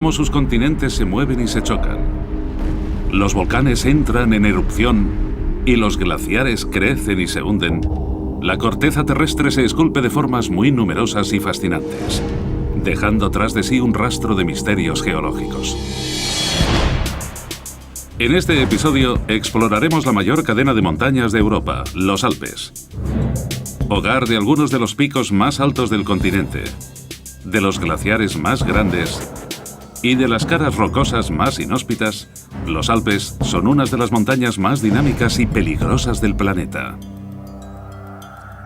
Cómo sus continentes se mueven y se chocan. Los volcanes entran en erupción y los glaciares crecen y se hunden. La corteza terrestre se esculpe de formas muy numerosas y fascinantes, dejando tras de sí un rastro de misterios geológicos. En este episodio exploraremos la mayor cadena de montañas de Europa, los Alpes. Hogar de algunos de los picos más altos del continente, de los glaciares más grandes y de las caras rocosas más inhóspitas, los Alpes son unas de las montañas más dinámicas y peligrosas del planeta.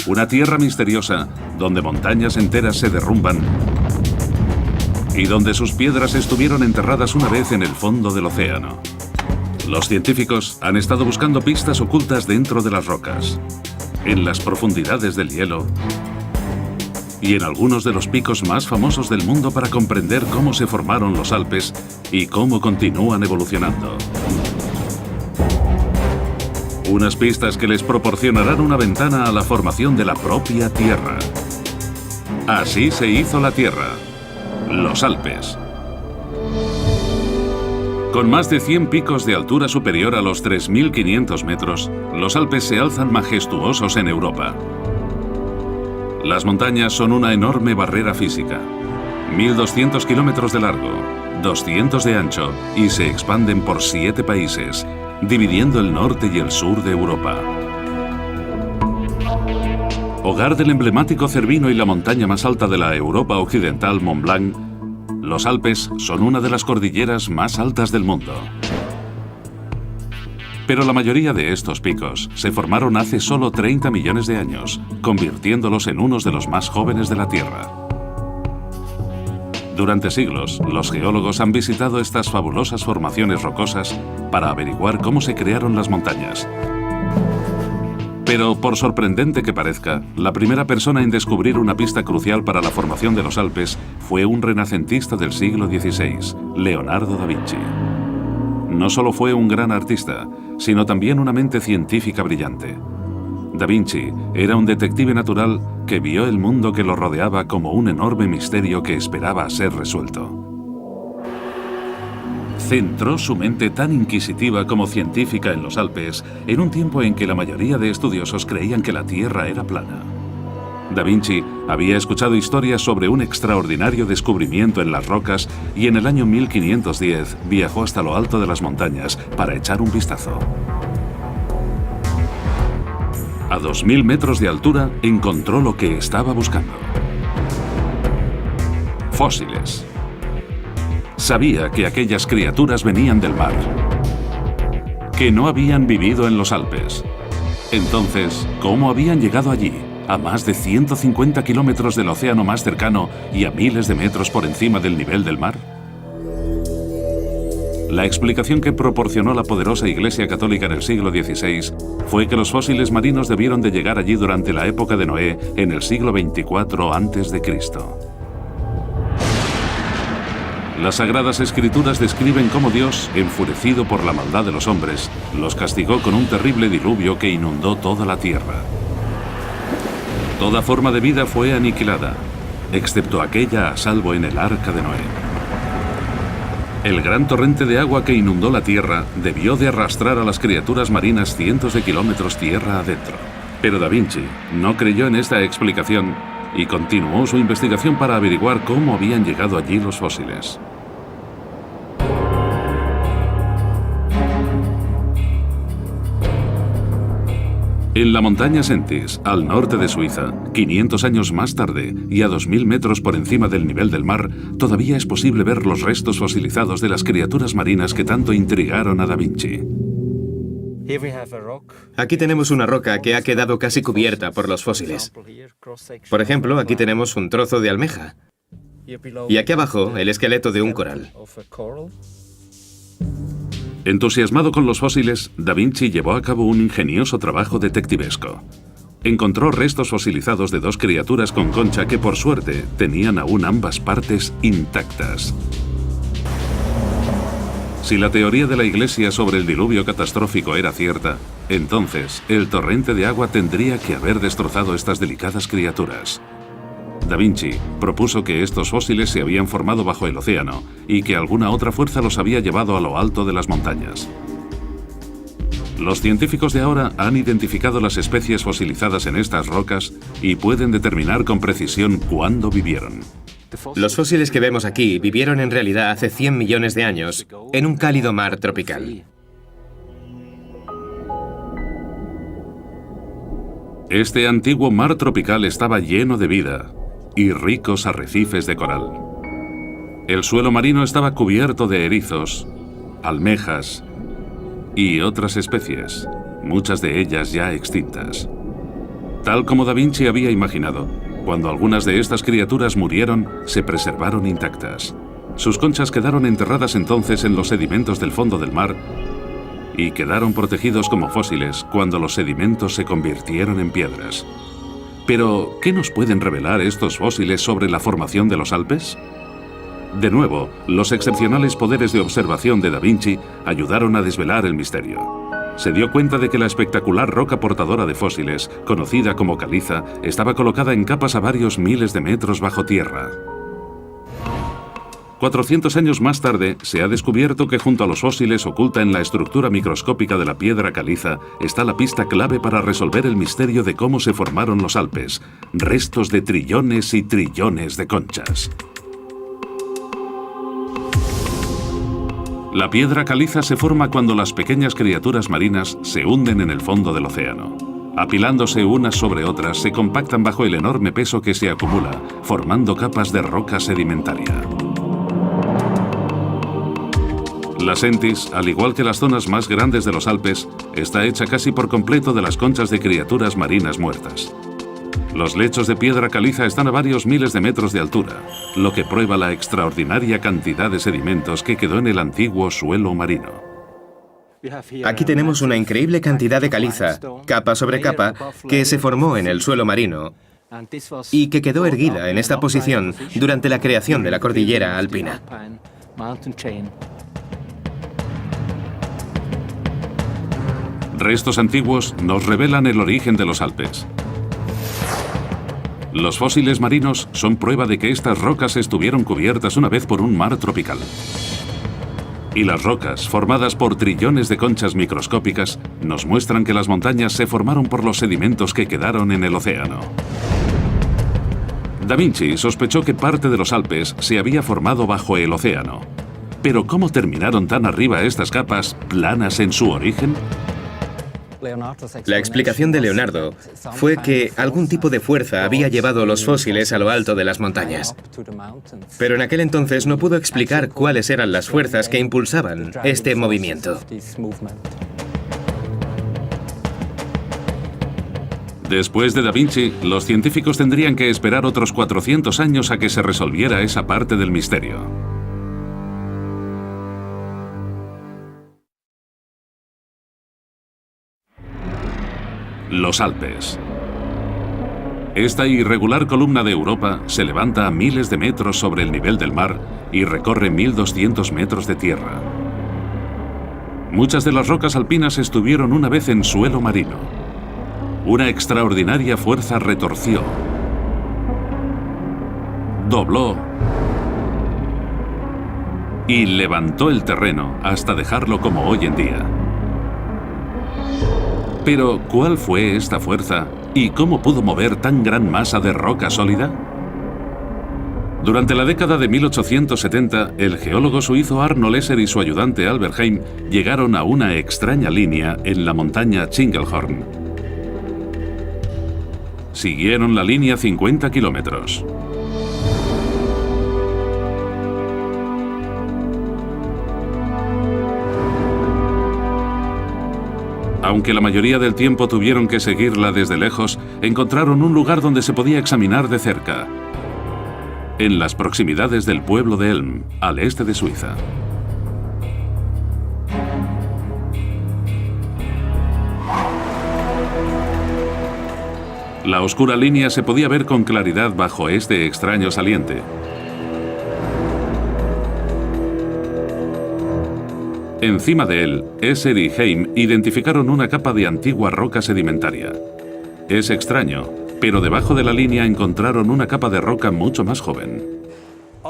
Una tierra misteriosa donde montañas enteras se derrumban y donde sus piedras estuvieron enterradas una vez en el fondo del océano. Los científicos han estado buscando pistas ocultas dentro de las rocas, en las profundidades del hielo y en algunos de los picos más famosos del mundo para comprender cómo se formaron los Alpes y cómo continúan evolucionando. Unas pistas que les proporcionarán una ventana a la formación de la propia Tierra. Así se hizo la Tierra, los Alpes. Con más de 100 picos de altura superior a los 3.500 metros, los Alpes se alzan majestuosos en Europa. Las montañas son una enorme barrera física, 1.200 kilómetros de largo, 200 de ancho y se expanden por 7 países, dividiendo el norte y el sur de Europa. Hogar del emblemático Cervino y la montaña más alta de la Europa occidental, Mont Blanc, los Alpes son una de las cordilleras más altas del mundo. Pero la mayoría de estos picos se formaron hace solo 30 millones de años, convirtiéndolos en unos de los más jóvenes de la Tierra. Durante siglos, los geólogos han visitado estas fabulosas formaciones rocosas para averiguar cómo se crearon las montañas. Pero, por sorprendente que parezca, la primera persona en descubrir una pista crucial para la formación de los Alpes fue un renacentista del siglo XVI, Leonardo da Vinci. No solo fue un gran artista, sino también una mente científica brillante. Da Vinci era un detective natural que vio el mundo que lo rodeaba como un enorme misterio que esperaba ser resuelto. Centró su mente tan inquisitiva como científica en los Alpes en un tiempo en que la mayoría de estudiosos creían que la Tierra era plana. Da Vinci había escuchado historias sobre un extraordinario descubrimiento en las rocas y en el año 1510 viajó hasta lo alto de las montañas para echar un vistazo. A 2.000 metros de altura encontró lo que estaba buscando. Fósiles. Sabía que aquellas criaturas venían del mar, que no habían vivido en los Alpes. Entonces, ¿cómo habían llegado allí, a más de 150 kilómetros del océano más cercano y a miles de metros por encima del nivel del mar? La explicación que proporcionó la poderosa Iglesia Católica en el siglo XVI fue que los fósiles marinos debieron de llegar allí durante la época de Noé en el siglo XXIV a.C. Las Sagradas Escrituras describen cómo Dios, enfurecido por la maldad de los hombres, los castigó con un terrible diluvio que inundó toda la tierra. Toda forma de vida fue aniquilada, excepto aquella a salvo en el arca de Noé. El gran torrente de agua que inundó la tierra debió de arrastrar a las criaturas marinas cientos de kilómetros tierra adentro. Pero Da Vinci no creyó en esta explicación y continuó su investigación para averiguar cómo habían llegado allí los fósiles. En la montaña Sentis, al norte de Suiza, 500 años más tarde y a 2.000 metros por encima del nivel del mar, todavía es posible ver los restos fosilizados de las criaturas marinas que tanto intrigaron a Da Vinci. Aquí tenemos una roca que ha quedado casi cubierta por los fósiles. Por ejemplo, aquí tenemos un trozo de almeja. Y aquí abajo, el esqueleto de un coral. Entusiasmado con los fósiles, Da Vinci llevó a cabo un ingenioso trabajo detectivesco. Encontró restos fosilizados de 2 criaturas con concha que, por suerte, tenían aún ambas partes intactas. Si la teoría de la Iglesia sobre el diluvio catastrófico era cierta, entonces el torrente de agua tendría que haber destrozado estas delicadas criaturas. Da Vinci propuso que estos fósiles se habían formado bajo el océano y que alguna otra fuerza los había llevado a lo alto de las montañas. Los científicos de ahora han identificado las especies fosilizadas en estas rocas y pueden determinar con precisión cuándo vivieron. Los fósiles que vemos aquí vivieron en realidad hace 100 millones de años en un cálido mar tropical. Este antiguo mar tropical estaba lleno de vida y ricos arrecifes de coral. El suelo marino estaba cubierto de erizos, almejas y otras especies, muchas de ellas ya extintas. Tal como Da Vinci había imaginado, cuando algunas de estas criaturas murieron, se preservaron intactas. Sus conchas quedaron enterradas entonces en los sedimentos del fondo del mar y quedaron protegidos como fósiles cuando los sedimentos se convirtieron en piedras. Pero, ¿qué nos pueden revelar estos fósiles sobre la formación de los Alpes? De nuevo, los excepcionales poderes de observación de Da Vinci ayudaron a desvelar el misterio. Se dio cuenta de que la espectacular roca portadora de fósiles, conocida como caliza, estaba colocada en capas a varios miles de metros bajo tierra. 400 años más tarde, se ha descubierto que junto a los fósiles oculta en la estructura microscópica de la piedra caliza está la pista clave para resolver el misterio de cómo se formaron los Alpes, restos de trillones y trillones de conchas. La piedra caliza se forma cuando las pequeñas criaturas marinas se hunden en el fondo del océano. Apilándose unas sobre otras, se compactan bajo el enorme peso que se acumula, formando capas de roca sedimentaria. La Sentis, al igual que las zonas más grandes de los Alpes, está hecha casi por completo de las conchas de criaturas marinas muertas. Los lechos de piedra caliza están a varios miles de metros de altura, lo que prueba la extraordinaria cantidad de sedimentos que quedó en el antiguo suelo marino. Aquí tenemos una increíble cantidad de caliza, capa sobre capa, que se formó en el suelo marino y que quedó erguida en esta posición durante la creación de la cordillera alpina. Restos antiguos nos revelan el origen de los Alpes. Los fósiles marinos son prueba de que estas rocas estuvieron cubiertas una vez por un mar tropical. Y las rocas, formadas por trillones de conchas microscópicas, nos muestran que las montañas se formaron por los sedimentos que quedaron en el océano. Da Vinci sospechó que parte de los Alpes se había formado bajo el océano. Pero ¿cómo terminaron tan arriba estas capas, planas en su origen? La explicación de Leonardo fue que algún tipo de fuerza había llevado los fósiles a lo alto de las montañas. Pero en aquel entonces no pudo explicar cuáles eran las fuerzas que impulsaban este movimiento. Después de Da Vinci, los científicos tendrían que esperar otros 400 años a que se resolviera esa parte del misterio. Los Alpes. Esta irregular columna de Europa se levanta a miles de metros sobre el nivel del mar y recorre 1.200 metros de tierra. Muchas de las rocas alpinas estuvieron una vez en suelo marino. Una extraordinaria fuerza retorció, dobló y levantó el terreno hasta dejarlo como hoy en día. Pero, ¿cuál fue esta fuerza y cómo pudo mover tan gran masa de roca sólida? Durante la década de 1870, el geólogo suizo Arno Lesser y su ayudante Albert Heim llegaron a una extraña línea en la montaña Chingelhorn. Siguieron la línea 50 kilómetros. Aunque la mayoría del tiempo tuvieron que seguirla desde lejos, encontraron un lugar donde se podía examinar de cerca, en las proximidades del pueblo de Elm, al este de Suiza. La oscura línea se podía ver con claridad bajo este extraño saliente. Encima de él, Esser y Heim identificaron una capa de antigua roca sedimentaria. Es extraño, Pero debajo de la línea encontraron una capa de roca mucho más joven.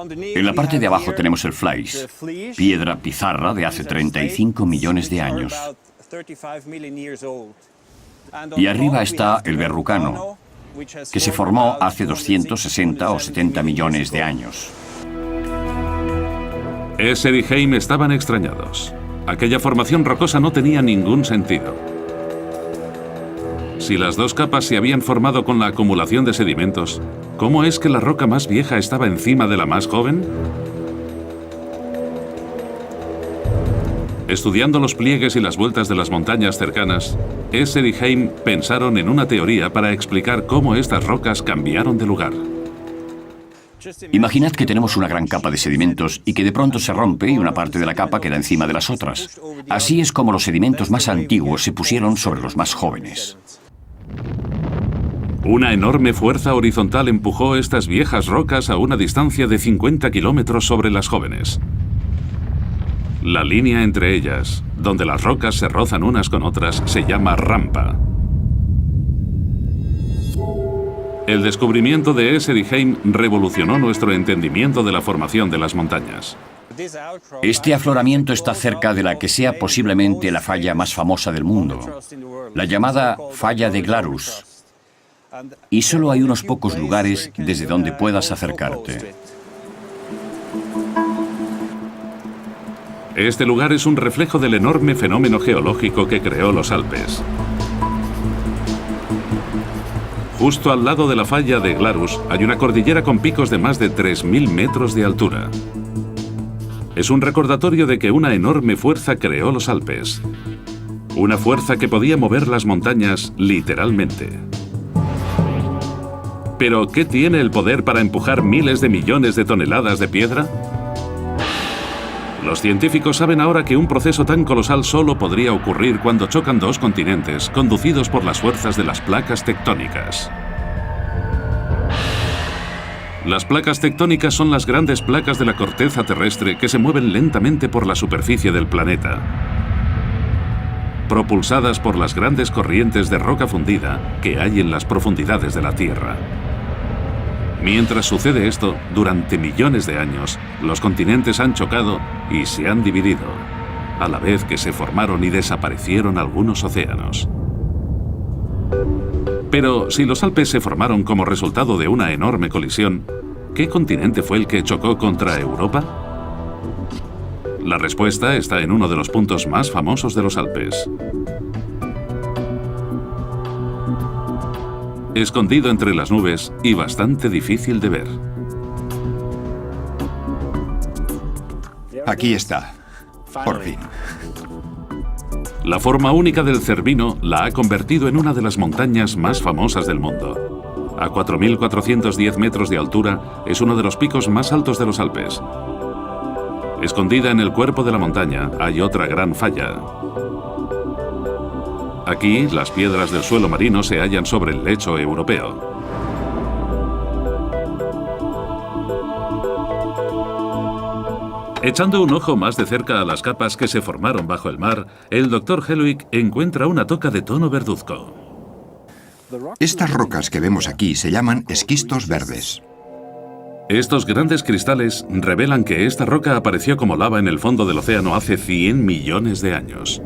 En la parte de abajo tenemos el Fleisch, piedra pizarra de hace 35 millones de años. Y arriba está el verrucano, que se formó hace 260 o 70 millones de años. Esser y Heim estaban extrañados. Aquella formación rocosa no tenía ningún sentido. Si las dos capas se habían formado con la acumulación de sedimentos, ¿cómo es que la roca más vieja estaba encima de la más joven? Estudiando los pliegues y las vueltas de las montañas cercanas, Esser y Heim pensaron en una teoría para explicar cómo estas rocas cambiaron de lugar. Imaginad que tenemos una gran capa de sedimentos y que de pronto se rompe y una parte de la capa queda encima de las otras. Así es como los sedimentos más antiguos se pusieron sobre los más jóvenes. Una enorme fuerza horizontal empujó estas viejas rocas a una distancia de 50 kilómetros sobre las jóvenes. La línea entre ellas, donde las rocas se rozan unas con otras, se llama rampa. El descubrimiento de Esser y Heim revolucionó nuestro entendimiento de la formación de las montañas. Este afloramiento está cerca de la que sea posiblemente la falla más famosa del mundo, la llamada Falla de Glarus. Y solo hay unos pocos lugares desde donde puedas acercarte. Este lugar es un reflejo del enorme fenómeno geológico que creó los Alpes. Justo al lado de la falla de Glarus hay una cordillera con picos de más de 3.000 metros de altura. Es un recordatorio de que una enorme fuerza creó los Alpes. Una fuerza que podía mover las montañas literalmente. ¿Pero qué tiene el poder para empujar miles de millones de toneladas de piedra? Los científicos saben ahora que un proceso tan colosal solo podría ocurrir cuando chocan dos continentes, conducidos por las fuerzas de las placas tectónicas. Las placas tectónicas son las grandes placas de la corteza terrestre que se mueven lentamente por la superficie del planeta, propulsadas por las grandes corrientes de roca fundida que hay en las profundidades de la Tierra. Mientras sucede esto, durante millones de años, los continentes han chocado y se han dividido, a la vez que se formaron y desaparecieron algunos océanos. Pero si los Alpes se formaron como resultado de una enorme colisión, ¿qué continente fue el que chocó contra Europa? La respuesta está en uno de los puntos más famosos de los Alpes. Escondido entre las nubes y bastante difícil de ver. Aquí está, por fin. La forma única del Cervino la ha convertido en una de las montañas más famosas del mundo. A 4.410 metros de altura, es uno de los picos más altos de los Alpes. Escondida en el cuerpo de la montaña hay otra gran falla. Aquí, las piedras del suelo marino se hallan sobre el lecho europeo. Echando un ojo más de cerca a las capas que se formaron bajo el mar, el Dr. Helwig encuentra una toca de tono verduzco. Estas rocas que vemos aquí se llaman esquistos verdes. Estos grandes cristales revelan que esta roca apareció como lava en el fondo del océano hace 100 millones de años.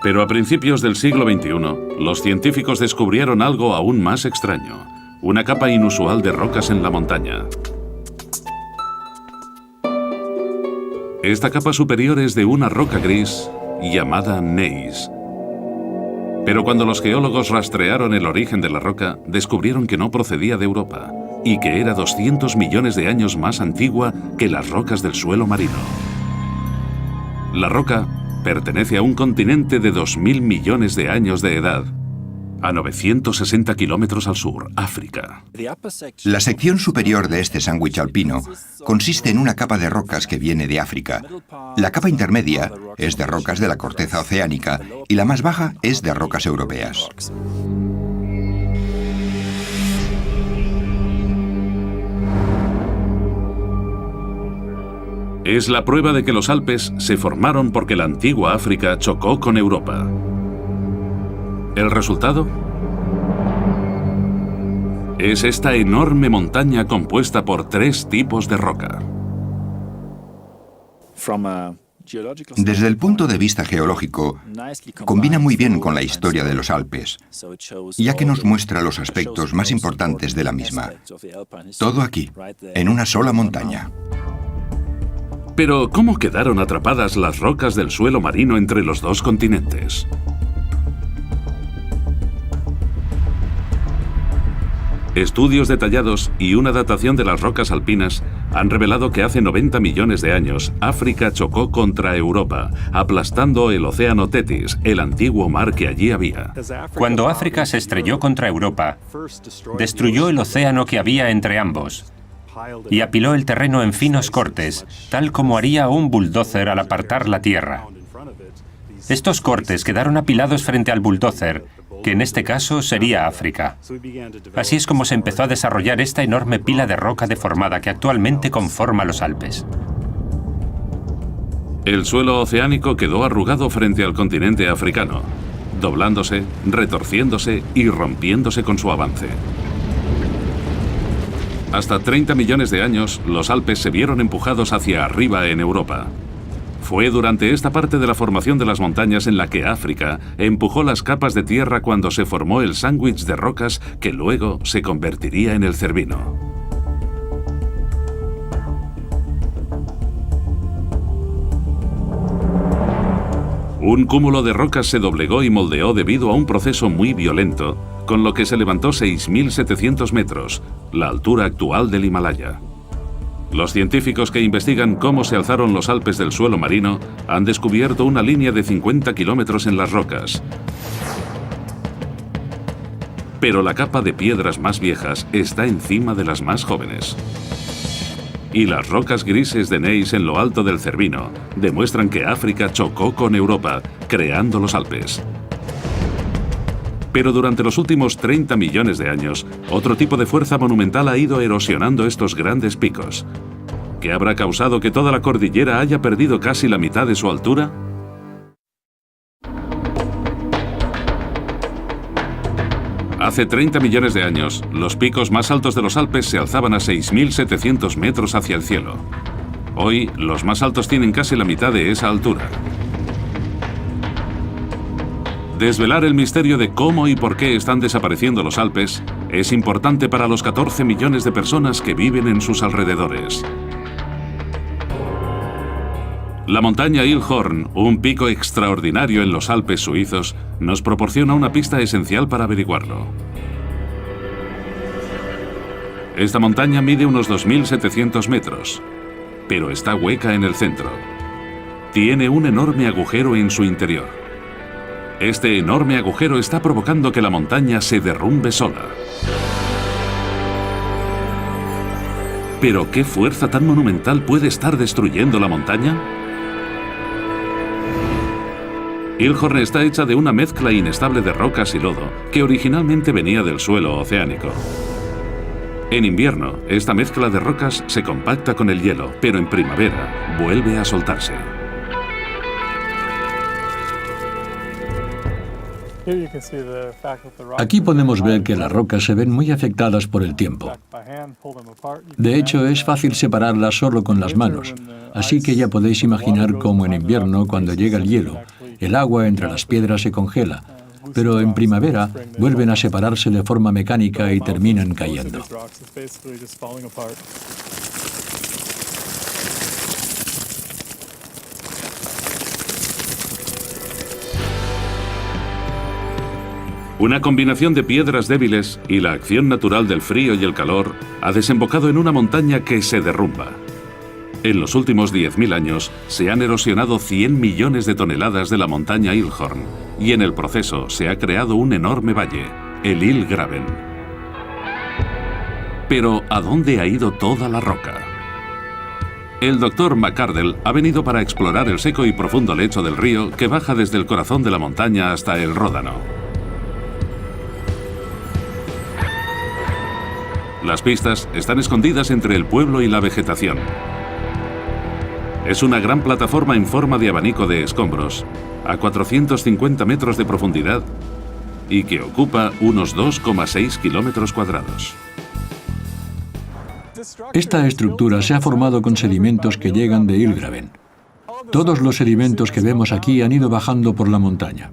Pero a principios del siglo XXI, los científicos descubrieron algo aún más extraño, una capa inusual de rocas en la montaña. Esta capa superior es de una roca gris llamada gneiss. Pero cuando los geólogos rastrearon el origen de la roca, descubrieron que no procedía de Europa y que era 200 millones de años más antigua que las rocas del suelo marino. La roca pertenece a un continente de 2.000 millones de años de edad, a 960 kilómetros al sur, África. La sección superior de este sándwich alpino consiste en una capa de rocas que viene de África. La capa intermedia es de rocas de la corteza oceánica y la más baja es de rocas europeas. Es la prueba de que los Alpes se formaron porque la antigua África chocó con Europa. ¿El resultado? Es esta enorme montaña compuesta por 3 tipos de roca. Desde el punto de vista geológico, combina muy bien con la historia de los Alpes, ya que nos muestra los aspectos más importantes de la misma. Todo aquí, en una sola montaña. Pero, ¿cómo quedaron atrapadas las rocas del suelo marino entre los 2 continentes? Estudios detallados y una datación de las rocas alpinas han revelado que hace 90 millones de años África chocó contra Europa, aplastando el océano Tetis, el antiguo mar que allí había. Cuando África se estrelló contra Europa, destruyó el océano que había entre ambos y apiló el terreno en finos cortes, tal como haría un bulldozer al apartar la tierra. Estos cortes quedaron apilados frente al bulldozer, que en este caso sería África. Así es como se empezó a desarrollar esta enorme pila de roca deformada que actualmente conforma los Alpes. El suelo oceánico quedó arrugado frente al continente africano, doblándose, retorciéndose y rompiéndose con su avance. Hasta 30 millones de años, los Alpes se vieron empujados hacia arriba en Europa. Fue durante esta parte de la formación de las montañas en la que África empujó las capas de tierra cuando se formó el sándwich de rocas que luego se convertiría en el Cervino. Un cúmulo de rocas se doblegó y moldeó debido a un proceso muy violento, con lo que se levantó 6.700 metros, la altura actual del Himalaya. Los científicos que investigan cómo se alzaron los Alpes del suelo marino han descubierto una línea de 50 kilómetros en las rocas. Pero la capa de piedras más viejas está encima de las más jóvenes. Y las rocas grises de Neis en lo alto del Cervino demuestran que África chocó con Europa, creando los Alpes. Pero durante los últimos 30 millones de años, otro tipo de fuerza monumental ha ido erosionando estos grandes picos. ¿Qué habrá causado que toda la cordillera haya perdido casi la mitad de su altura? Hace 30 millones de años, los picos más altos de los Alpes se alzaban a 6.700 metros hacia el cielo. Hoy, los más altos tienen casi la mitad de esa altura. Desvelar el misterio de cómo y por qué están desapareciendo los Alpes es importante para los 14 millones de personas que viven en sus alrededores. La montaña Ilhorn, un pico extraordinario en los Alpes suizos, nos proporciona una pista esencial para averiguarlo. Esta montaña mide unos 2.700 metros, pero está hueca en el centro. Tiene un enorme agujero en su interior. Este enorme agujero está provocando que la montaña se derrumbe sola. ¿Pero qué fuerza tan monumental puede estar destruyendo la montaña? Ilhorn está hecha de una mezcla inestable de rocas y lodo que originalmente venía del suelo oceánico. En invierno, esta mezcla de rocas se compacta con el hielo, pero en primavera vuelve a soltarse. Aquí podemos ver que las rocas se ven muy afectadas por el tiempo. De hecho, es fácil separarlas solo con las manos, así que ya podéis imaginar cómo en invierno, cuando llega el hielo, el agua entre las piedras se congela, pero en primavera vuelven a separarse de forma mecánica y terminan cayendo. Una combinación de piedras débiles y la acción natural del frío y el calor ha desembocado en una montaña que se derrumba. En los últimos 10.000 años se han erosionado 100 millones de toneladas de la montaña Ilhorn y en el proceso se ha creado un enorme valle, el Ilgraben. Pero, ¿a dónde ha ido toda la roca? El Dr. McArdle ha venido para explorar el seco y profundo lecho del río que baja desde el corazón de la montaña hasta el Ródano. Las pistas están escondidas entre el pueblo y la vegetación. Es una gran plataforma en forma de abanico de escombros, a 450 metros de profundidad y que ocupa unos 2,6 kilómetros cuadrados. Esta estructura se ha formado con sedimentos que llegan de Illgraven. Todos los sedimentos que vemos aquí han ido bajando por la montaña.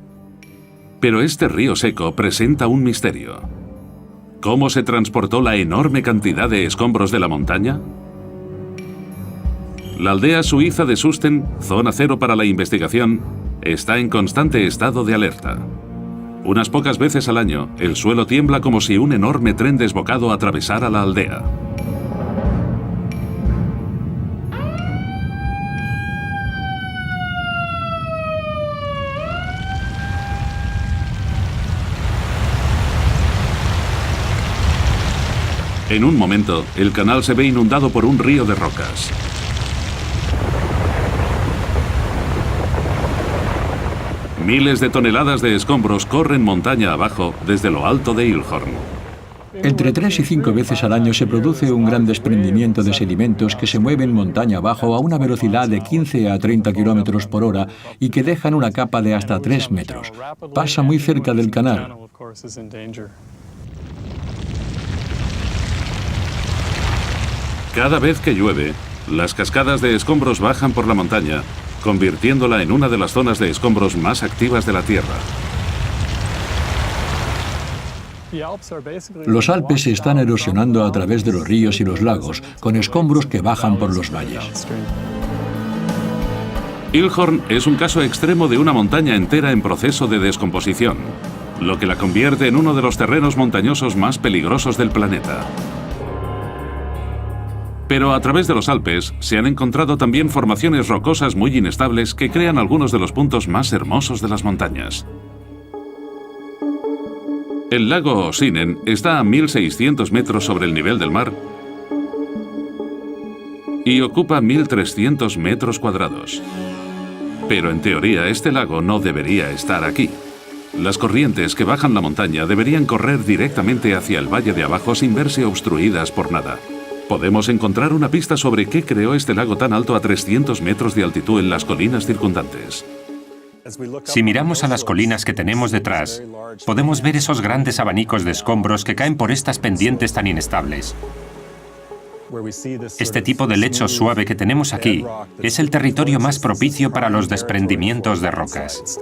Pero este río seco presenta un misterio. ¿Cómo se transportó la enorme cantidad de escombros de la montaña? La aldea suiza de Susten, zona cero para la investigación, está en constante estado de alerta. Unas pocas veces al año, el suelo tiembla como si un enorme tren desbocado atravesara la aldea. En un momento, el canal se ve inundado por un río de rocas. Miles de toneladas de escombros corren montaña abajo desde lo alto de Ilhorn. Entre 3 y 5 veces al año se produce un gran desprendimiento de sedimentos que se mueven montaña abajo a una velocidad de 15 a 30 kilómetros por hora y que dejan una capa de hasta 3 metros. Pasa muy cerca del canal. Cada vez que llueve, las cascadas de escombros bajan por la montaña, convirtiéndola en una de las zonas de escombros más activas de la Tierra. Los Alpes se están erosionando a través de los ríos y los lagos, con escombros que bajan por los valles. Ilhorn es un caso extremo de una montaña entera en proceso de descomposición, lo que la convierte en uno de los terrenos montañosos más peligrosos del planeta. Pero a través de los Alpes se han encontrado también formaciones rocosas muy inestables que crean algunos de los puntos más hermosos de las montañas. El lago Osinen está a 1.600 metros sobre el nivel del mar y ocupa 1.300 metros cuadrados. Pero en teoría este lago no debería estar aquí. Las corrientes que bajan la montaña deberían correr directamente hacia el valle de abajo sin verse obstruidas por nada. Podemos encontrar una pista sobre qué creó este lago tan alto a 300 metros de altitud en las colinas circundantes. Si miramos a las colinas que tenemos detrás, podemos ver esos grandes abanicos de escombros que caen por estas pendientes tan inestables. Este tipo de lecho suave que tenemos aquí es el territorio más propicio para los desprendimientos de rocas.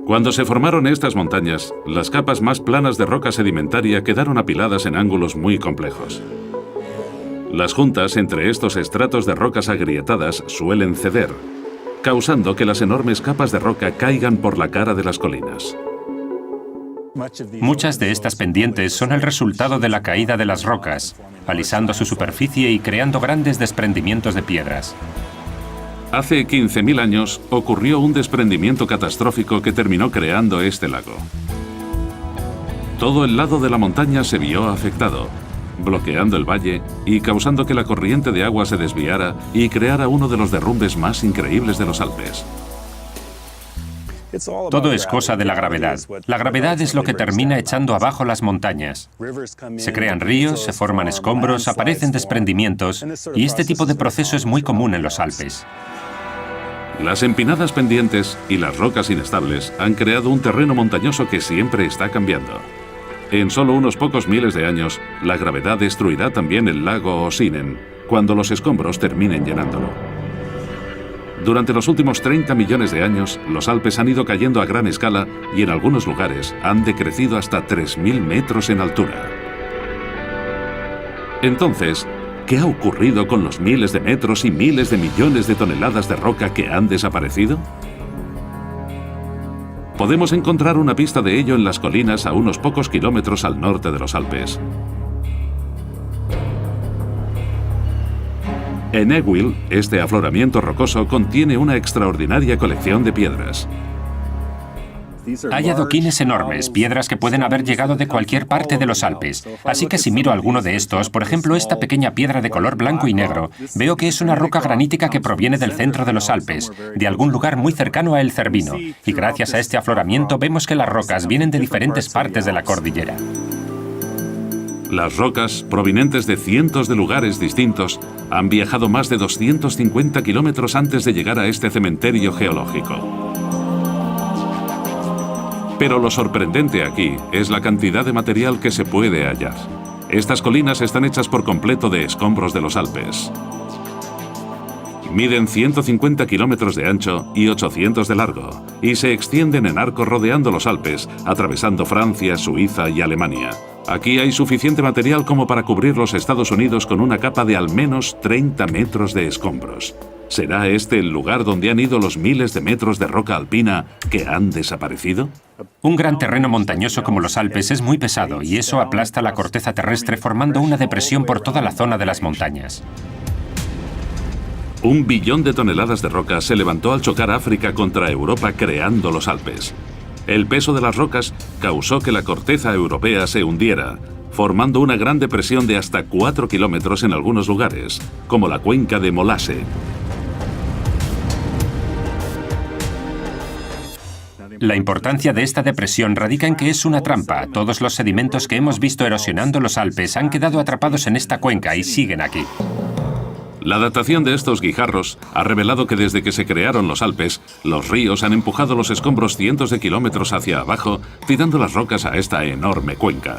Cuando se formaron estas montañas, las capas más planas de roca sedimentaria quedaron apiladas en ángulos muy complejos. Las juntas entre estos estratos de rocas agrietadas suelen ceder, causando que las enormes capas de roca caigan por la cara de las colinas. Muchas de estas pendientes son el resultado de la caída de las rocas, alisando su superficie y creando grandes desprendimientos de piedras. Hace 15.000 años ocurrió un desprendimiento catastrófico que terminó creando este lago. Todo el lado de la montaña se vio afectado, bloqueando el valle y causando que la corriente de agua se desviara y creara uno de los derrumbes más increíbles de los Alpes. Todo es cosa de la gravedad. La gravedad es lo que termina echando abajo las montañas. Se crean ríos, se forman escombros, aparecen desprendimientos, y este tipo de proceso es muy común en los Alpes. Las empinadas pendientes y las rocas inestables han creado un terreno montañoso que siempre está cambiando. En solo unos pocos miles de años, la gravedad destruirá también el lago Osinen, cuando los escombros terminen llenándolo. Durante los últimos 30 millones de años, los Alpes han ido cayendo a gran escala y en algunos lugares han decrecido hasta 3.000 metros en altura. Entonces, ¿qué ha ocurrido con los miles de metros y miles de millones de toneladas de roca que han desaparecido? Podemos encontrar una pista de ello en las colinas a unos pocos kilómetros al norte de los Alpes. En Egwill, este afloramiento rocoso contiene una extraordinaria colección de piedras. Hay adoquines enormes, piedras que pueden haber llegado de cualquier parte de los Alpes. Así que si miro alguno de estos, por ejemplo esta pequeña piedra de color blanco y negro, veo que es una roca granítica que proviene del centro de los Alpes, de algún lugar muy cercano a El Cervino. Y gracias a este afloramiento vemos que las rocas vienen de diferentes partes de la cordillera. Las rocas, provenientes de cientos de lugares distintos, Han viajado más de 250 kilómetros antes de llegar a este cementerio geológico. Pero lo sorprendente aquí es la cantidad de material que se puede hallar. Estas colinas están hechas por completo de escombros de los Alpes. Miden 150 kilómetros de ancho y 800 de largo, y se extienden en arco rodeando los Alpes, atravesando Francia, Suiza y Alemania. Aquí hay suficiente material como para cubrir los Estados Unidos con una capa de al menos 30 metros de escombros. ¿Será este el lugar donde han ido los miles de metros de roca alpina que han desaparecido? Un gran terreno montañoso como los Alpes es muy pesado y eso aplasta la corteza terrestre formando una depresión por toda la zona de las montañas. 1 billón de toneladas de roca se levantó al chocar África contra Europa creando los Alpes. El peso de las rocas causó que la corteza europea se hundiera, formando una gran depresión de hasta 4 kilómetros en algunos lugares, como la cuenca de Molasse. La importancia de esta depresión radica en que es una trampa. Todos los sedimentos que hemos visto erosionando los Alpes han quedado atrapados en esta cuenca y siguen aquí. La datación de estos guijarros ha revelado que desde que se crearon los Alpes, los ríos han empujado los escombros cientos de kilómetros hacia abajo, tirando las rocas a esta enorme cuenca.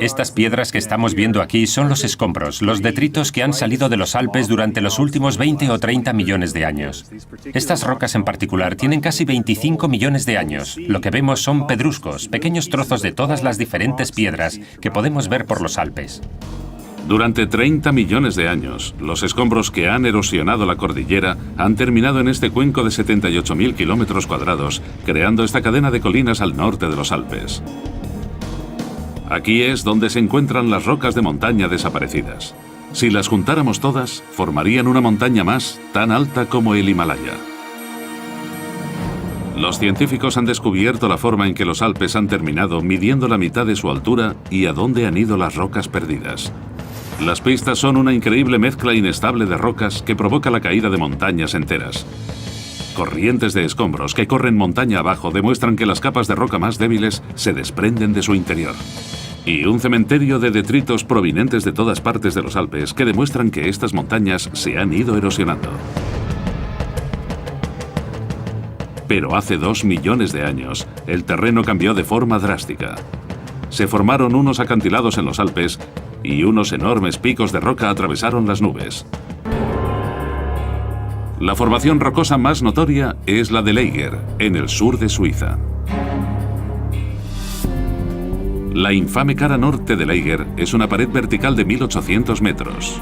Estas piedras que estamos viendo aquí son los escombros, los detritos que han salido de los Alpes durante los últimos 20 o 30 millones de años. Estas rocas en particular tienen casi 25 millones de años. Lo que vemos son pedruscos, pequeños trozos de todas las diferentes piedras que podemos ver por los Alpes. Durante 30 millones de años, los escombros que han erosionado la cordillera han terminado en este cuenco de 78.000 kilómetros cuadrados, creando esta cadena de colinas al norte de los Alpes. Aquí es donde se encuentran las rocas de montaña desaparecidas. Si las juntáramos todas, formarían una montaña más tan alta como el Himalaya. Los científicos han descubierto la forma en que los Alpes han terminado midiendo la mitad de su altura y a dónde han ido las rocas perdidas. Las pistas son una increíble mezcla inestable de rocas que provoca la caída de montañas enteras. Corrientes de escombros que corren montaña abajo demuestran que las capas de roca más débiles se desprenden de su interior. Y un cementerio de detritos provenientes de todas partes de los Alpes que demuestran que estas montañas se han ido erosionando. Pero hace 2 millones de años, el terreno cambió de forma drástica. Se formaron unos acantilados en los Alpes y unos enormes picos de roca atravesaron las nubes. La formación rocosa más notoria es la del Eiger, en el sur de Suiza. La infame cara norte del Eiger es una pared vertical de 1800 metros.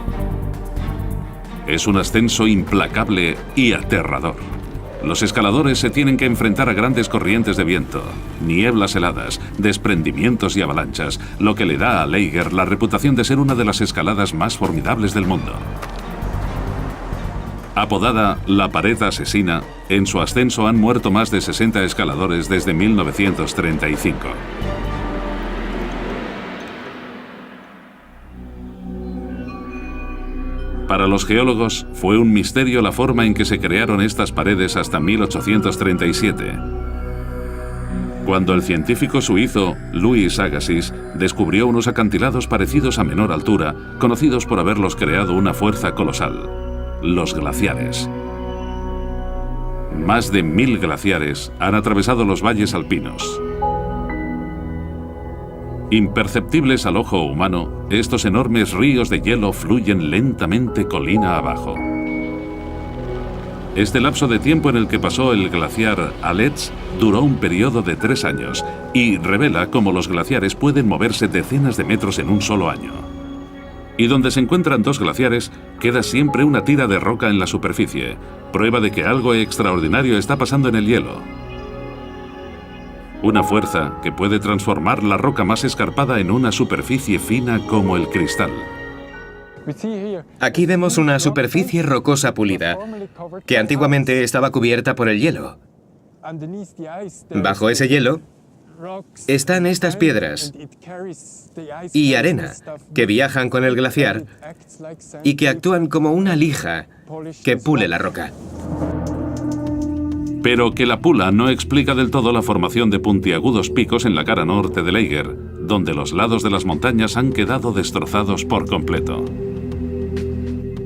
Es un ascenso implacable y aterrador. Los escaladores se tienen que enfrentar a grandes corrientes de viento, nieblas heladas, desprendimientos y avalanchas, lo que le da al Eiger la reputación de ser una de las escaladas más formidables del mundo. Apodada la pared asesina, en su ascenso han muerto más de 60 escaladores desde 1935. Para los geólogos, fue un misterio la forma en que se crearon estas paredes hasta 1837, cuando el científico suizo Louis Agassiz descubrió unos acantilados parecidos a menor altura, conocidos por haberlos creado una fuerza colosal: los glaciares. Más de 1000 glaciares han atravesado los valles alpinos. Imperceptibles al ojo humano, estos enormes ríos de hielo fluyen lentamente colina abajo. Este lapso de tiempo en el que pasó el glaciar Aletsch duró un periodo de 3 años y revela cómo los glaciares pueden moverse decenas de metros en un solo año. Y donde se encuentran 2 glaciares, queda siempre una tira de roca en la superficie, prueba de que algo extraordinario está pasando en el hielo. Una fuerza que puede transformar la roca más escarpada en una superficie fina como el cristal. Aquí vemos una superficie rocosa pulida, que antiguamente estaba cubierta por el hielo. Bajo ese hielo están estas piedras y arena que viajan con el glaciar y que actúan como una lija que pule la roca. Pero que la pula no explica del todo la formación de puntiagudos picos en la cara norte del Eiger, donde los lados de las montañas han quedado destrozados por completo.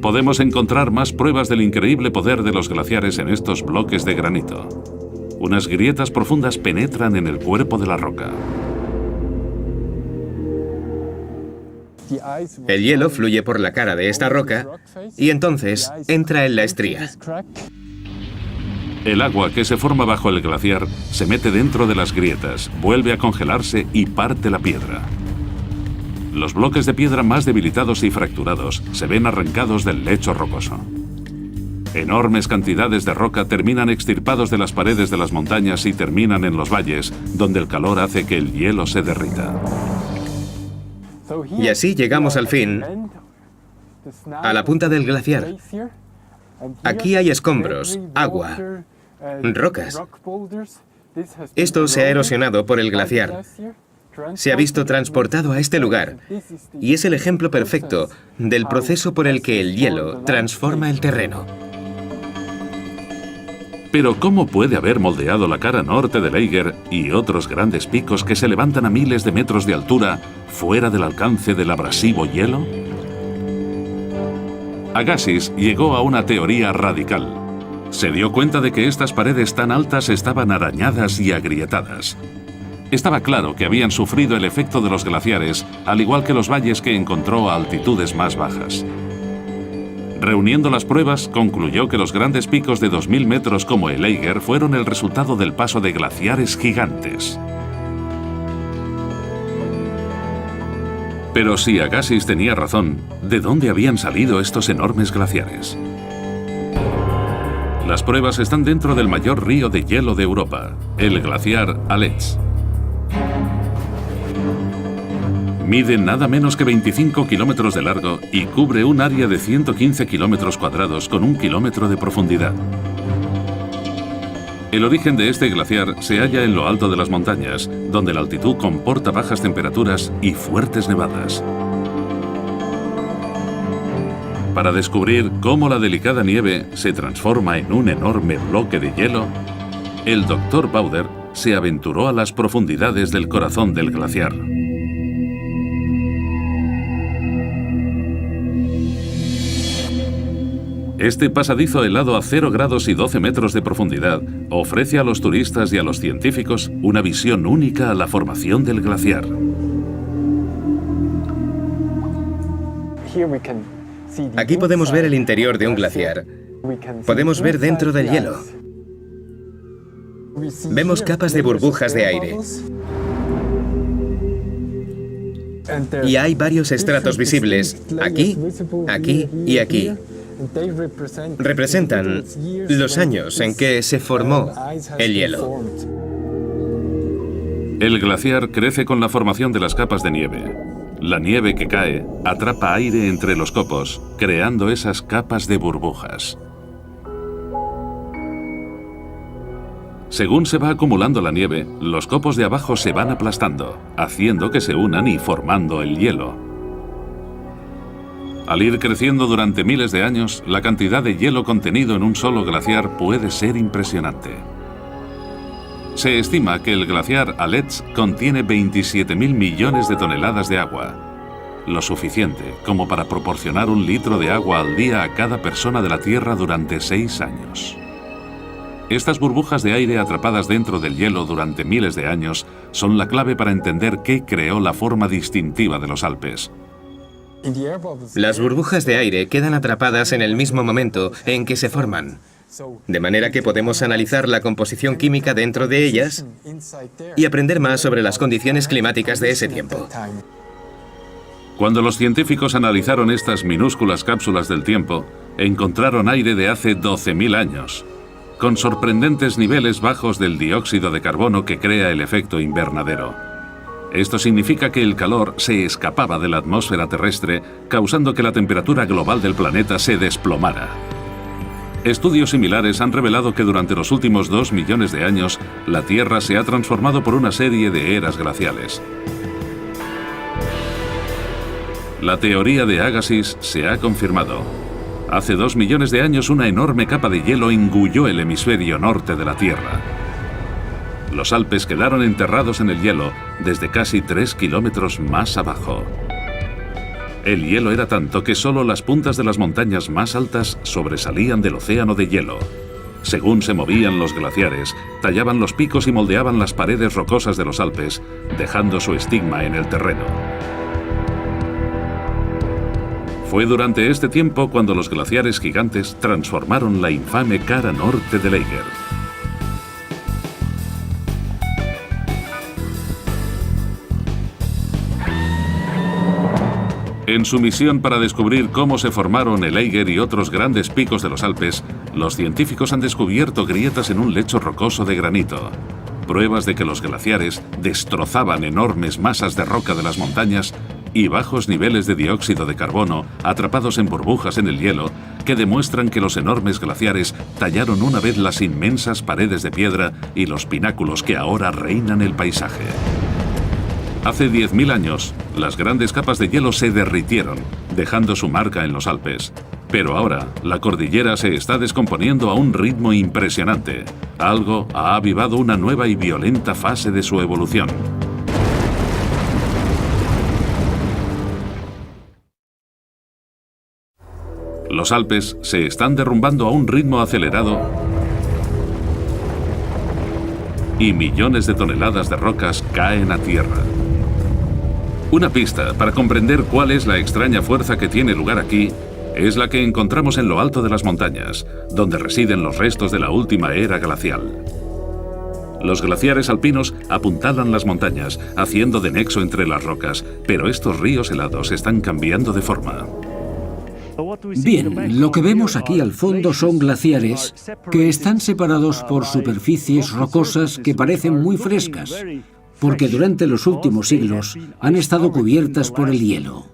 Podemos encontrar más pruebas del increíble poder de los glaciares en estos bloques de granito. Unas grietas profundas penetran en el cuerpo de la roca. El hielo fluye por la cara de esta roca y entonces entra en la estría. El agua que se forma bajo el glaciar se mete dentro de las grietas, vuelve a congelarse y parte la piedra. Los bloques de piedra más debilitados y fracturados se ven arrancados del lecho rocoso. Enormes cantidades de roca terminan extirpados de las paredes de las montañas y terminan en los valles, donde el calor hace que el hielo se derrita. Y así llegamos al fin a la punta del glaciar. Aquí hay escombros, agua, rocas. Esto se ha erosionado por el glaciar. Se ha visto transportado a este lugar y es el ejemplo perfecto del proceso por el que el hielo transforma el terreno. Pero ¿cómo puede haber moldeado la cara norte del Eiger y otros grandes picos que se levantan a miles de metros de altura fuera del alcance del abrasivo hielo? Agassiz llegó a una teoría radical. Se dio cuenta de que estas paredes tan altas estaban arañadas y agrietadas. Estaba claro que habían sufrido el efecto de los glaciares, al igual que los valles que encontró a altitudes más bajas. Reuniendo las pruebas, concluyó que los grandes picos de 2000 metros como el Eiger fueron el resultado del paso de glaciares gigantes. Pero si Agassiz tenía razón, ¿de dónde habían salido estos enormes glaciares? Las pruebas están dentro del mayor río de hielo de Europa, el glaciar Aletsch. Mide nada menos que 25 kilómetros de largo y cubre un área de 115 kilómetros cuadrados con 1 kilómetro de profundidad. El origen de este glaciar se halla en lo alto de las montañas, donde la altitud comporta bajas temperaturas y fuertes nevadas. Para descubrir cómo la delicada nieve se transforma en un enorme bloque de hielo, el Dr. Bauder se aventuró a las profundidades del corazón del glaciar. Este pasadizo helado a 0 grados y 12 metros de profundidad ofrece a los turistas y a los científicos una visión única a la formación del glaciar. Aquí podemos ver el interior de un glaciar. Podemos ver dentro del hielo. Vemos capas de burbujas de aire. Y hay varios estratos visibles, aquí, aquí y aquí. Representan los años en que se formó el hielo. El glaciar crece con la formación de las capas de nieve. La nieve que cae atrapa aire entre los copos, creando esas capas de burbujas. Según se va acumulando la nieve, los copos de abajo se van aplastando, haciendo que se unan y formando el hielo. Al ir creciendo durante miles de años, la cantidad de hielo contenido en un solo glaciar puede ser impresionante. Se estima que el glaciar Aletsch contiene 27.000 millones de toneladas de agua, lo suficiente como para proporcionar 1 litro de agua al día a cada persona de la Tierra durante 6 años. Estas burbujas de aire atrapadas dentro del hielo durante miles de años son la clave para entender qué creó la forma distintiva de los Alpes. Las burbujas de aire quedan atrapadas en el mismo momento en que se forman, de manera que podemos analizar la composición química dentro de ellas y aprender más sobre las condiciones climáticas de ese tiempo. Cuando los científicos analizaron estas minúsculas cápsulas del tiempo, encontraron aire de hace 12.000 años, con sorprendentes niveles bajos del dióxido de carbono que crea el efecto invernadero. Esto significa que el calor se escapaba de la atmósfera terrestre, causando que la temperatura global del planeta se desplomara. Estudios similares han revelado que durante los últimos 2 millones de años, la Tierra se ha transformado por una serie de eras glaciales. La teoría de Agassiz se ha confirmado. Hace 2 millones de años, una enorme capa de hielo engulló el hemisferio norte de la Tierra. Los Alpes quedaron enterrados en el hielo desde casi 3 kilómetros más abajo. El hielo era tanto que solo las puntas de las montañas más altas sobresalían del océano de hielo. Según se movían los glaciares, tallaban los picos y moldeaban las paredes rocosas de los Alpes, dejando su estigma en el terreno. Fue durante este tiempo cuando los glaciares gigantes transformaron la infame cara norte del Eiger. En su misión para descubrir cómo se formaron el Eiger y otros grandes picos de los Alpes, los científicos han descubierto grietas en un lecho rocoso de granito. Pruebas de que los glaciares destrozaban enormes masas de roca de las montañas y bajos niveles de dióxido de carbono atrapados en burbujas en el hielo que demuestran que los enormes glaciares tallaron una vez las inmensas paredes de piedra y los pináculos que ahora reinan el paisaje. Hace 10.000 años, las grandes capas de hielo se derritieron, dejando su marca en los Alpes. Pero ahora, la cordillera se está descomponiendo a un ritmo impresionante. Algo ha avivado una nueva y violenta fase de su evolución. Los Alpes se están derrumbando a un ritmo acelerado y millones de toneladas de rocas caen a tierra. Una pista para comprender cuál es la extraña fuerza que tiene lugar aquí es la que encontramos en lo alto de las montañas, donde residen los restos de la última era glacial. Los glaciares alpinos apuntalan las montañas, haciendo de nexo entre las rocas, pero estos ríos helados están cambiando de forma. Bien, lo que vemos aquí al fondo son glaciares que están separados por superficies rocosas que parecen muy frescas, porque durante los últimos siglos han estado cubiertas por el hielo.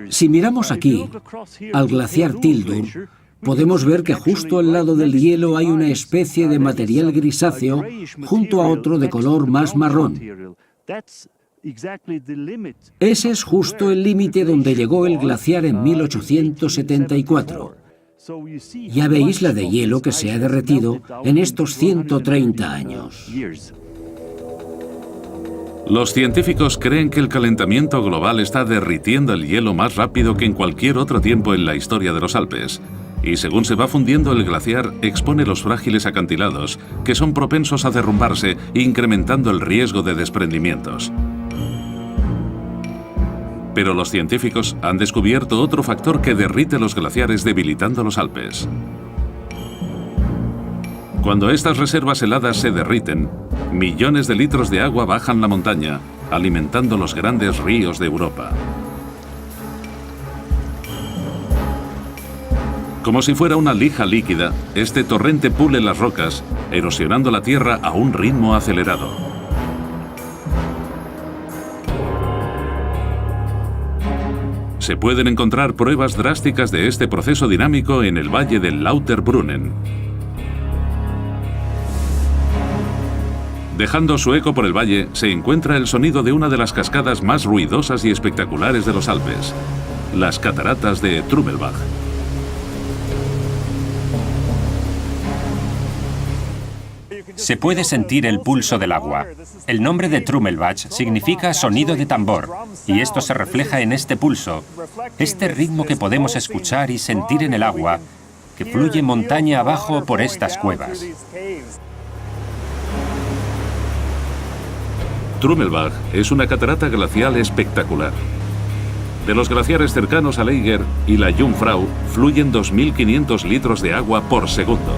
Si miramos aquí al glaciar Tildur, podemos ver que justo al lado del hielo hay una especie de material grisáceo junto a otro de color más marrón. Ese es justo el límite donde llegó el glaciar en 1874. Ya veis la de hielo que se ha derretido en estos 130 años. Los científicos creen que el calentamiento global está derritiendo el hielo más rápido que en cualquier otro tiempo en la historia de los Alpes. Y según se va fundiendo el glaciar, expone los frágiles acantilados, que son propensos a derrumbarse, incrementando el riesgo de desprendimientos. Pero los científicos han descubierto otro factor que derrite los glaciares, debilitando los Alpes. Cuando estas reservas heladas se derriten, millones de litros de agua bajan la montaña, alimentando los grandes ríos de Europa. Como si fuera una lija líquida, este torrente pule las rocas, erosionando la tierra a un ritmo acelerado. Se pueden encontrar pruebas drásticas de este proceso dinámico en el valle del Lauterbrunnen. Dejando su eco por el valle, se encuentra el sonido de una de las cascadas más ruidosas y espectaculares de los Alpes, las cataratas de Trummelbach. Se puede sentir el pulso del agua. El nombre de Trummelbach significa sonido de tambor, y esto se refleja en este pulso, este ritmo que podemos escuchar y sentir en el agua, que fluye montaña abajo por estas cuevas. Trummelbach es una catarata glacial espectacular. De los glaciares cercanos al Eiger y la Jungfrau fluyen 2.500 litros de agua por segundo.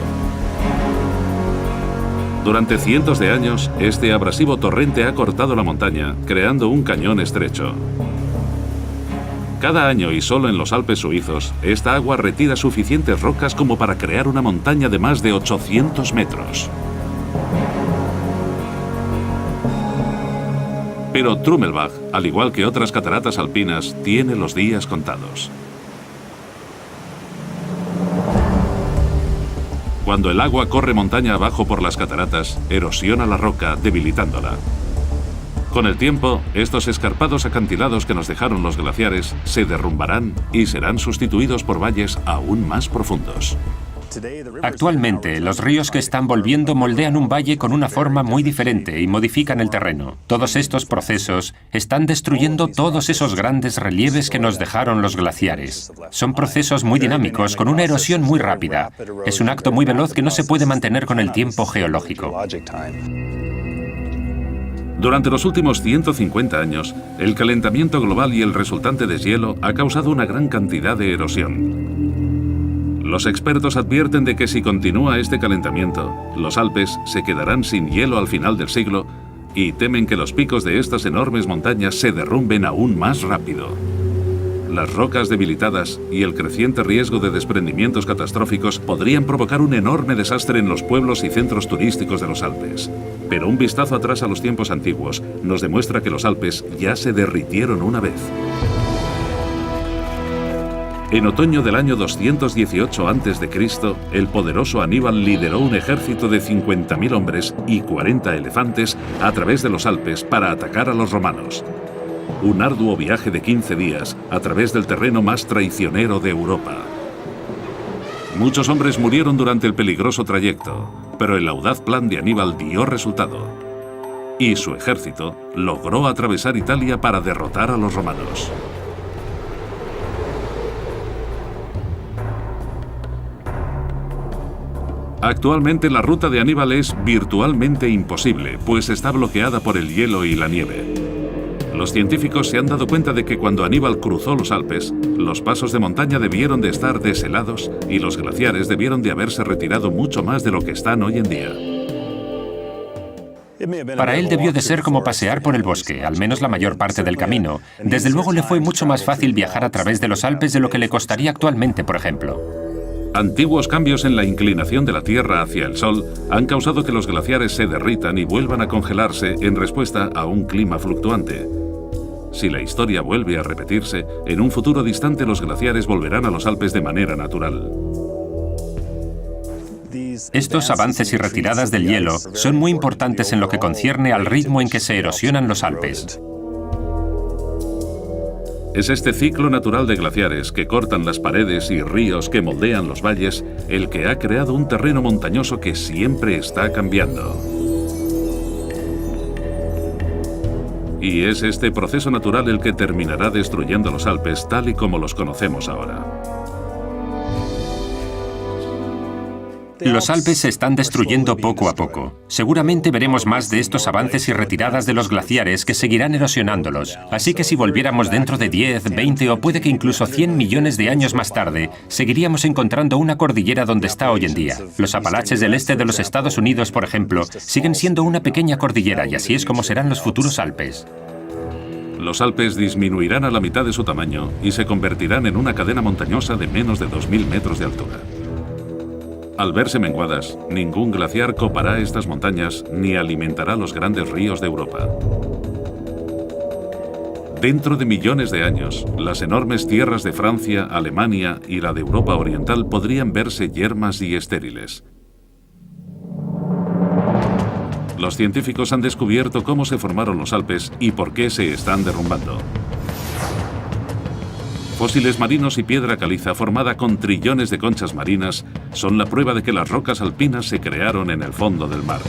Durante cientos de años, este abrasivo torrente ha cortado la montaña, creando un cañón estrecho. Cada año y solo en los Alpes suizos, esta agua retira suficientes rocas como para crear una montaña de más de 800 metros. Pero Trummelbach, al igual que otras cataratas alpinas, tiene los días contados. Cuando el agua corre montaña abajo por las cataratas, erosiona la roca, debilitándola. Con el tiempo, estos escarpados acantilados que nos dejaron los glaciares se derrumbarán y serán sustituidos por valles aún más profundos. Actualmente, los ríos que están volviendo moldean un valle con una forma muy diferente y modifican el terreno. Todos estos procesos están destruyendo todos esos grandes relieves que nos dejaron los glaciares. Son procesos muy dinámicos, con una erosión muy rápida. Es un acto muy veloz que no se puede mantener con el tiempo geológico. Durante los últimos 150 años, el calentamiento global y el resultante deshielo ha causado una gran cantidad de erosión. Los expertos advierten de que si continúa este calentamiento, los Alpes se quedarán sin hielo al final del siglo y temen que los picos de estas enormes montañas se derrumben aún más rápido. Las rocas debilitadas y el creciente riesgo de desprendimientos catastróficos podrían provocar un enorme desastre en los pueblos y centros turísticos de los Alpes. Pero un vistazo atrás a los tiempos antiguos nos demuestra que los Alpes ya se derritieron una vez. En otoño del año 218 a.C., el poderoso Aníbal lideró un ejército de 50.000 hombres y 40 elefantes a través de los Alpes para atacar a los romanos. Un arduo viaje de 15 días a través del terreno más traicionero de Europa. Muchos hombres murieron durante el peligroso trayecto, pero el audaz plan de Aníbal dio resultado. Y su ejército logró atravesar Italia para derrotar a los romanos. Actualmente la ruta de Aníbal es virtualmente imposible, pues está bloqueada por el hielo y la nieve. Los científicos se han dado cuenta de que cuando Aníbal cruzó los Alpes, los pasos de montaña debieron de estar deshelados y los glaciares debieron de haberse retirado mucho más de lo que están hoy en día. Para él debió de ser como pasear por el bosque, al menos la mayor parte del camino. Desde luego le fue mucho más fácil viajar a través de los Alpes de lo que le costaría actualmente, por ejemplo. Antiguos cambios en la inclinación de la Tierra hacia el Sol han causado que los glaciares se derritan y vuelvan a congelarse en respuesta a un clima fluctuante. Si la historia vuelve a repetirse, en un futuro distante los glaciares volverán a los Alpes de manera natural. Estos avances y retiradas del hielo son muy importantes en lo que concierne al ritmo en que se erosionan los Alpes. Es este ciclo natural de glaciares que cortan las paredes y ríos que moldean los valles el que ha creado un terreno montañoso que siempre está cambiando. Y es este proceso natural el que terminará destruyendo los Alpes tal y como los conocemos ahora. Los Alpes se están destruyendo poco a poco. Seguramente veremos más de estos avances y retiradas de los glaciares que seguirán erosionándolos. Así que si volviéramos dentro de 10, 20 o puede que incluso 100 millones de años más tarde, seguiríamos encontrando una cordillera donde está hoy en día. Los Apalaches del este de los Estados Unidos, por ejemplo, siguen siendo una pequeña cordillera y así es como serán los futuros Alpes. Los Alpes disminuirán a la mitad de su tamaño y se convertirán en una cadena montañosa de menos de 2.000 metros de altura. Al verse menguadas, ningún glaciar copará estas montañas ni alimentará los grandes ríos de Europa. Dentro de millones de años, las enormes tierras de Francia, Alemania y la de Europa Oriental podrían verse yermas y estériles. Los científicos han descubierto cómo se formaron los Alpes y por qué se están derrumbando. Fósiles marinos y piedra caliza formada con trillones de conchas marinas son la prueba de que las rocas alpinas se crearon en el fondo del mar.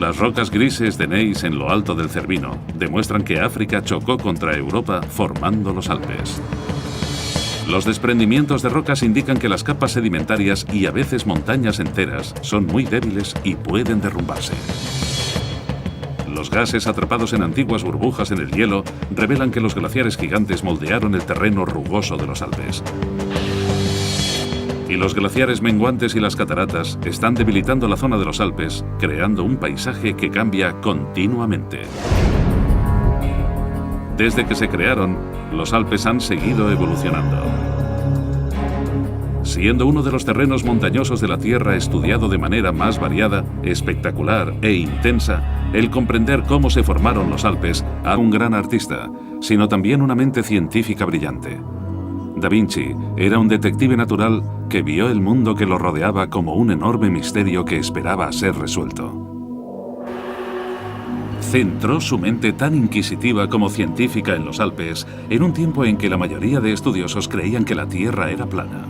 Las rocas grises de Neis en lo alto del Cervino demuestran que África chocó contra Europa formando los Alpes. Los desprendimientos de rocas indican que las capas sedimentarias y a veces montañas enteras son muy débiles y pueden derrumbarse. Los gases atrapados en antiguas burbujas en el hielo revelan que los glaciares gigantes moldearon el terreno rugoso de los Alpes. Y los glaciares menguantes y las cataratas están debilitando la zona de los Alpes, creando un paisaje que cambia continuamente. Desde que se crearon, los Alpes han seguido evolucionando. Siendo uno de los terrenos montañosos de la Tierra estudiado de manera más variada, espectacular e intensa, el comprender cómo se formaron los Alpes a un gran artista, sino también una mente científica brillante. Da Vinci era un detective natural que vio el mundo que lo rodeaba como un enorme misterio que esperaba ser resuelto. Centró su mente tan inquisitiva como científica en los Alpes en un tiempo en que la mayoría de estudiosos creían que la Tierra era plana.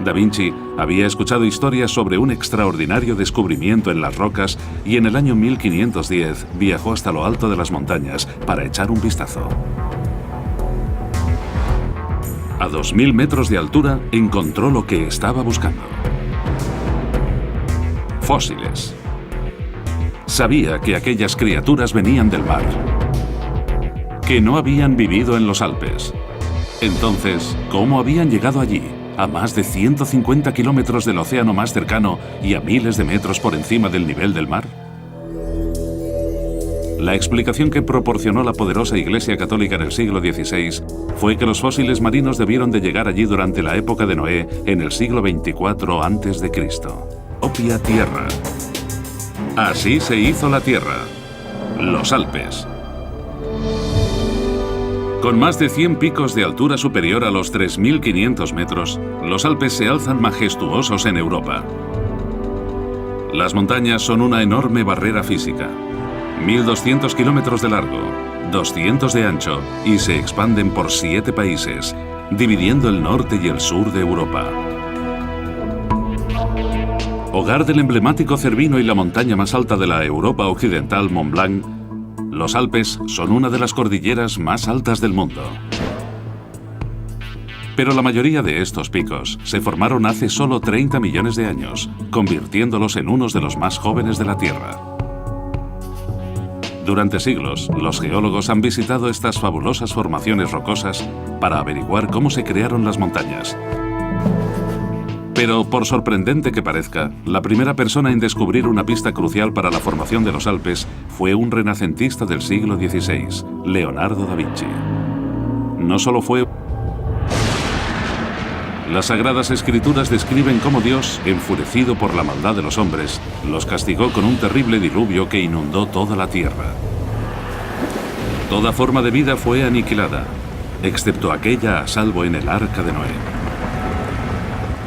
Da Vinci había escuchado historias sobre un extraordinario descubrimiento en las rocas y en el año 1510 viajó hasta lo alto de las montañas para echar un vistazo. A 2000 metros de altura encontró lo que estaba buscando. Fósiles. Sabía que aquellas criaturas venían del mar, que no habían vivido en los Alpes. Entonces, ¿cómo habían llegado allí, a más de 150 kilómetros del océano más cercano y a miles de metros por encima del nivel del mar? La explicación que proporcionó la poderosa Iglesia Católica en el siglo XVI fue que los fósiles marinos debieron de llegar allí durante la época de Noé en el siglo XXIV a.C. Propia Tierra. Así se hizo la Tierra, los Alpes. Con más de 100 picos de altura superior a los 3.500 metros, los Alpes se alzan majestuosos en Europa. Las montañas son una enorme barrera física. 1.200 kilómetros de largo, 200 de ancho y se expanden por 7 países, dividiendo el norte y el sur de Europa. Hogar del emblemático Cervino y la montaña más alta de la Europa occidental, Mont Blanc, los Alpes son una de las cordilleras más altas del mundo. Pero la mayoría de estos picos se formaron hace solo 30 millones de años, convirtiéndolos en unos de los más jóvenes de la Tierra. Durante siglos, los geólogos han visitado estas fabulosas formaciones rocosas para averiguar cómo se crearon las montañas. Pero, por sorprendente que parezca, la primera persona en descubrir una pista crucial para la formación de los Alpes fue un renacentista del siglo XVI, Leonardo da Vinci. No solo fue... Las Sagradas Escrituras describen cómo Dios, enfurecido por la maldad de los hombres, los castigó con un terrible diluvio que inundó toda la tierra. Toda forma de vida fue aniquilada, excepto aquella a salvo en el Arca de Noé.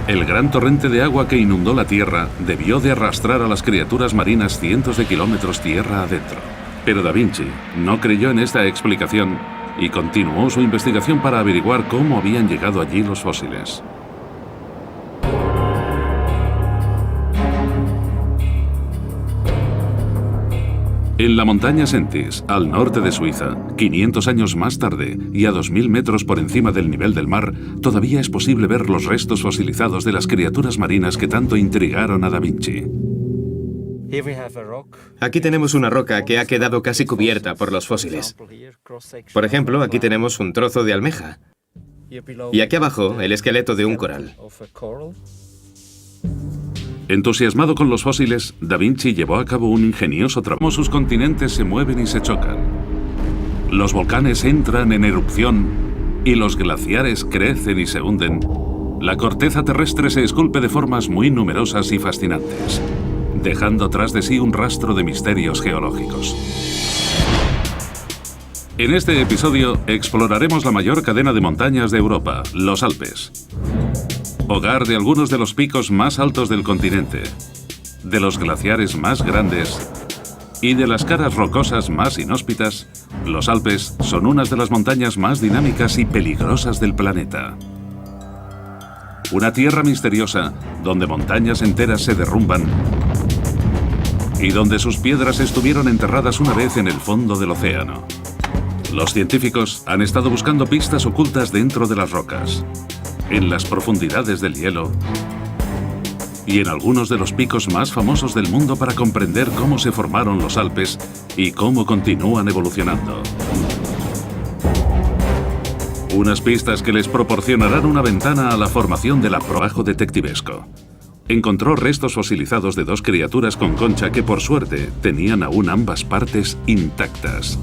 El gran torrente de agua que inundó la tierra debió de arrastrar a las criaturas marinas cientos de kilómetros tierra adentro. Pero Da Vinci no creyó en esta explicación y continuó su investigación para averiguar cómo habían llegado allí los fósiles. En la montaña Sentis, al norte de Suiza, 500 años más tarde y a 2000 metros por encima del nivel del mar, todavía es posible ver los restos fosilizados de las criaturas marinas que tanto intrigaron a Da Vinci. Aquí tenemos una roca que ha quedado casi cubierta por los fósiles. Por ejemplo, aquí tenemos un trozo de almeja. Y aquí abajo, el esqueleto de un coral. Entusiasmado con los fósiles, Da Vinci llevó a cabo un ingenioso trabajo. Sus continentes se mueven y se chocan. Los volcanes entran en erupción y los glaciares crecen y se hunden. La corteza terrestre se esculpe de formas muy numerosas y fascinantes, dejando tras de sí un rastro de misterios geológicos. En este episodio exploraremos la mayor cadena de montañas de Europa, los Alpes. Hogar de algunos de los picos más altos del continente, de los glaciares más grandes y de las caras rocosas más inhóspitas, los Alpes son unas de las montañas más dinámicas y peligrosas del planeta. Una tierra misteriosa donde montañas enteras se derrumban y donde sus piedras estuvieron enterradas una vez en el fondo del océano. Los científicos han estado buscando pistas ocultas dentro de las rocas, en las profundidades del hielo y en algunos de los picos más famosos del mundo para comprender cómo se formaron los Alpes y cómo continúan evolucionando. Unas pistas que les proporcionarán una ventana a la formación de la trabajo detectivesco. Encontró restos fosilizados de dos criaturas con concha que por suerte tenían aún ambas partes intactas.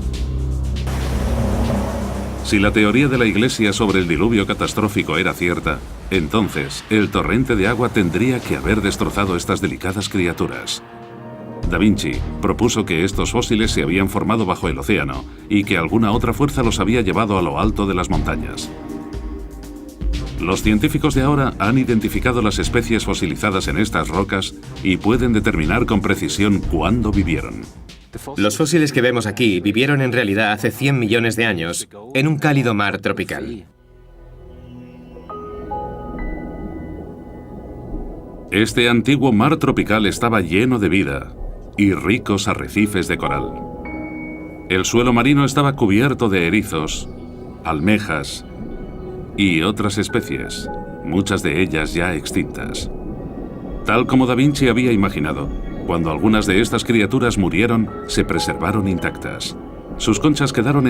Si la teoría de la Iglesia sobre el diluvio catastrófico era cierta, entonces el torrente de agua tendría que haber destrozado estas delicadas criaturas. Da Vinci propuso que estos fósiles se habían formado bajo el océano y que alguna otra fuerza los había llevado a lo alto de las montañas. Los científicos de ahora han identificado las especies fosilizadas en estas rocas y pueden determinar con precisión cuándo vivieron. Los fósiles que vemos aquí vivieron en realidad hace 100 millones de años en un cálido mar tropical. Este antiguo mar tropical estaba lleno de vida y ricos arrecifes de coral. El suelo marino estaba cubierto de erizos, almejas y otras especies, muchas de ellas ya extintas. Tal como Da Vinci había imaginado, cuando algunas de estas criaturas murieron, se preservaron intactas. Sus conchas quedaron